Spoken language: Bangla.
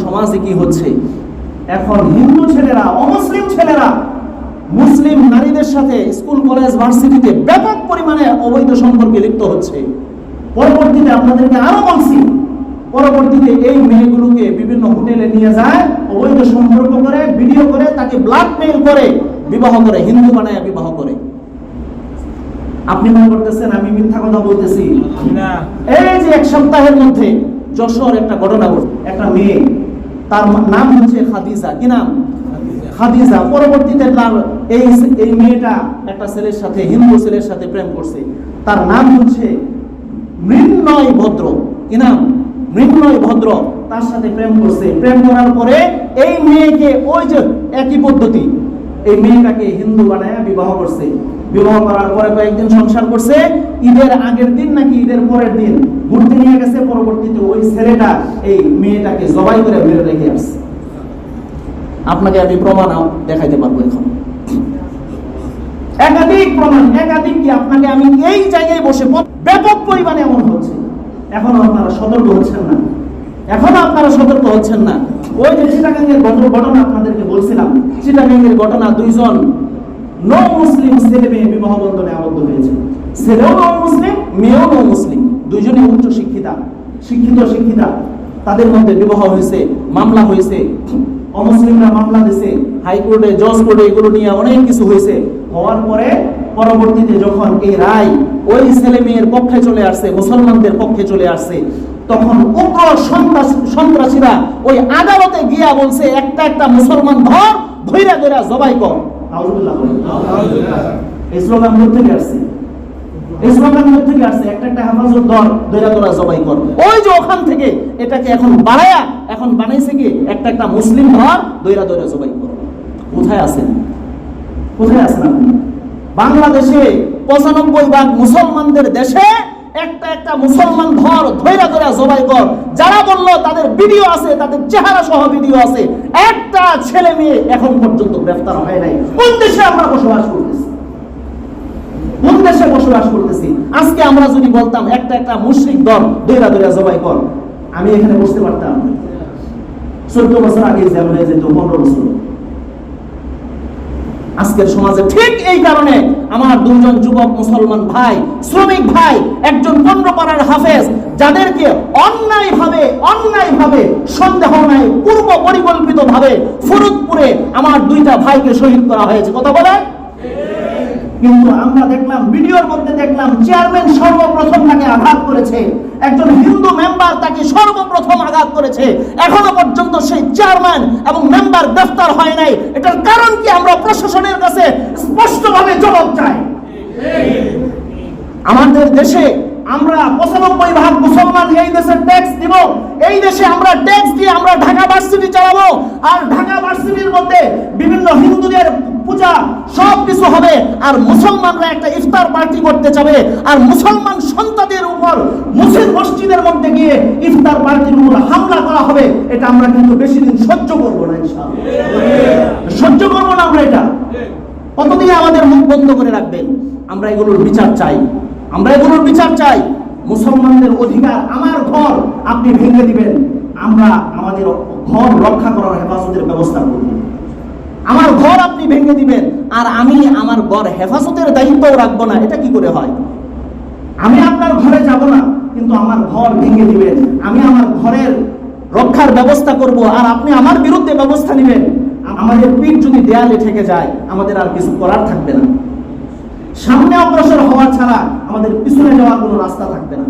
সমাজে কি হচ্ছে, এখন হিন্দু ছেলেরা, অমুসলিম ছেলেরা মুসলিম নারীদের সাথে স্কুল কলেজ ভার্সিটিতে ব্যাপক পরিমাণে অবৈধ সম্পর্কে লিপ্ত হচ্ছে। পরবর্তীতে আপনাদেরকে আরো বলছি, পরবর্তীতে এই মেয়েগুলোকে বিভিন্ন হোটেলে নিয়ে যায়, অবৈধ সম্পর্ক করে, ভিডিও করে, তাকে ব্ল্যাকমেইল করে, বিবাহ করে, হিন্দু বানায় বিবাহ করে। আপনি মনে করতেছেন আমি মিথ্যা কথা বলতেছি? এই যে এক সপ্তাহের মধ্যে যশোর একটা ঘটনা ঘটছে, একটা মেয়ে, তার নাম হচ্ছে খাদিজা। কি নাম? খাদিজা। পরবর্তীতে তার এই মেয়েটা একটা ছেলের সাথে, হিন্দু ছেলের সাথে প্রেম করছে। তার নাম হচ্ছে মৃন্ময় ভদ্র। কি নাম? মৃন্ময় ভদ্র। তার সাথে প্রেম করছে। প্রেম করার পরে এই মেয়েকে ওই যে একই পদ্ধতি, এই মেয়েটাকে হিন্দু বানায় বিবাহ করছে। বিবাহ করার পরে কয়েকদিন সংসার করছে। ঈদের আগের দিন নাকি ঈদের পরের দিন ঘুরতে নিয়ে গেছে। পরবর্তীতে ওই ছেলেটা এই মেয়েটাকে জবাই করে মেরে রেখে আসছে। আপনাকে আমি প্রমাণ দেখাইতে পারবো এখন, একাধিক প্রমাণ, একাধিক কি আপনাকে আমি এই জায়গায় বসে ব্যাপক পরিমাণে এমন হচ্ছে। এখনো আপনারা সতর্ক হচ্ছেন না, এখনো আপনারা সতর্ক হচ্ছেন না। ওই যে চিটাগাঙ্গের ঘটনা আপনাদেরকে বলছিলাম, চিটাগাঙ্গের ঘটনা, দুইজন নৌ মুসলিম ছেলে মেয়ে বিবাহ বন্ধনে আবদ্ধ হয়েছে। ছেলেও নৌ মুসলিম, মেয়েও নৌ মুসলিম, দুইজনই উচ্চ শিক্ষিতা, শিক্ষিতা। তাদের মধ্যে বিবাহ হয়েছে, মামলা হয়েছে, অমুসলিমরা মামলা দিয়েছে হাইকোর্টে, জজ কোর্টে, এগুলো নিয়ে অনেক কিছু হয়েছে। হওয়ার পরে পরবর্তীতে যখন এই রায় ওই ছেলে মেয়ের পক্ষে চলে আসছে, মুসলমানদের পক্ষে চলে আসছে, তখন উগ্র সন্ত্রাসীরা ওই আদালতে গিয়া বলছে একটা মুসলমান ধৈরা জবাই কর। এই স্লোগান থেকে আসছে, একটা হেফাজত ধৈরা জবাই কর। ওই যে ওখান থেকে এটাকে এখন বানাইছে কি একটা মুসলিম ধৈরা জবাই কর। কোথায় আছেন আপনি? বাংলাদেশে 95% মুসলমানদের দেশে একটা মুসলমান ধৈরা জবাই কর। যারা বললো তাদের ভিডিও আছে, তাদের চেহারা সহ ভিডিও আছে। একটা ছেলে মেয়ে এখন পর্যন্ত গ্রেফতার হয় নাই। কোন দেশে আমরা বসবাস করতেছি? আজকে আমরা যদি বলতাম একটা মুশরিক দল ধৈরা জবাই কর, আমি এখানে বসতে পারতাম? 14 বছর আগে যেমন হয়ে যেত, 15 বছর। আজকের সমাজে ঠিক এই কারণে আমার দুজন যুবক মুসলমান ভাই, শ্রমিক ভাই, একজন 15 পাড়ার হাফেজ, যাদেরকে অন্যায়ভাবে সন্দেহ নাই পূর্ব পরিকল্পিত ভাবে ফরিদপুরে আমার 2টা ভাইকে শহীদ করা হয়েছে। কথা বলে? কিন্তু আমরা দেখলাম, ভিডিওর মধ্যে দেখলাম, চেয়ারম্যান সর্বপ্রথম তাকে আঘাত করেছে, একজন হিন্দু মেম্বার তাকে সর্বপ্রথম আঘাত করেছে। এখনো পর্যন্ত সেই চেয়ারম্যান এবং মেম্বার গ্রেফতার হয় নাই। এটার কারণ কি? আমরা প্রশাসনের কাছে স্পষ্টভাবে জবাব চাই। আমাদের দেশে আমরা 95% মুসলমান, এই দেশে ট্যাক্স দিব, এই দেশে আমরা ট্যাক্স দিয়ে আমরা ঢাকা ভার্সিটি চালাবো, আর ঢাকা ভার্সিটির মধ্যে বিভিন্ন হিন্দুদের পূজা সব কিছু হবে, আর মুসলমানরা একটা ইফতার পার্টি করতে যাবে, আর মুসলমান সন্তানদের উপর মসজিদের মধ্যে গিয়ে ইফতার পার্টির উপর হামলা করা হবে। এটা আমরা কিন্তু বেশি দিন সহ্য করবো না, ইনশাআল্লাহ সহ্য করবো না আমরা। এটা কতদিন আমাদের মুখ বন্ধ করে রাখবেন? আমরা এগুলোর বিচার চাই। মুসলমানদের অধিকার, আমার ঘর আপনি ভেঙে দিবেন, আমরা আমাদের ঘর রক্ষা করার হেফাজতের ব্যবস্থা করব। আমার ঘর আপনি ভেঙে দিবেন, আর আমি আমার ঘর হেফাজতের দায়িত্বও রাখবো না। এটা কি করে হয়? আমি আপনার ঘরে যাব না, কিন্তু আমার ঘর ভেঙে দিবেন, আমি আমার ঘরের রক্ষার ব্যবস্থা করব, আর আপনি আমার বিরুদ্ধে ব্যবস্থা নেবেন। আমাদের পিঠ যদি দেয়ালে ঠেকে যায়, আমাদের আর কিছু করার থাকবে না। সামনে অগ্রসর হওয়া ছাড়া আমাদের পিছনে যাওয়ার কোনো রাস্তা থাকবে না।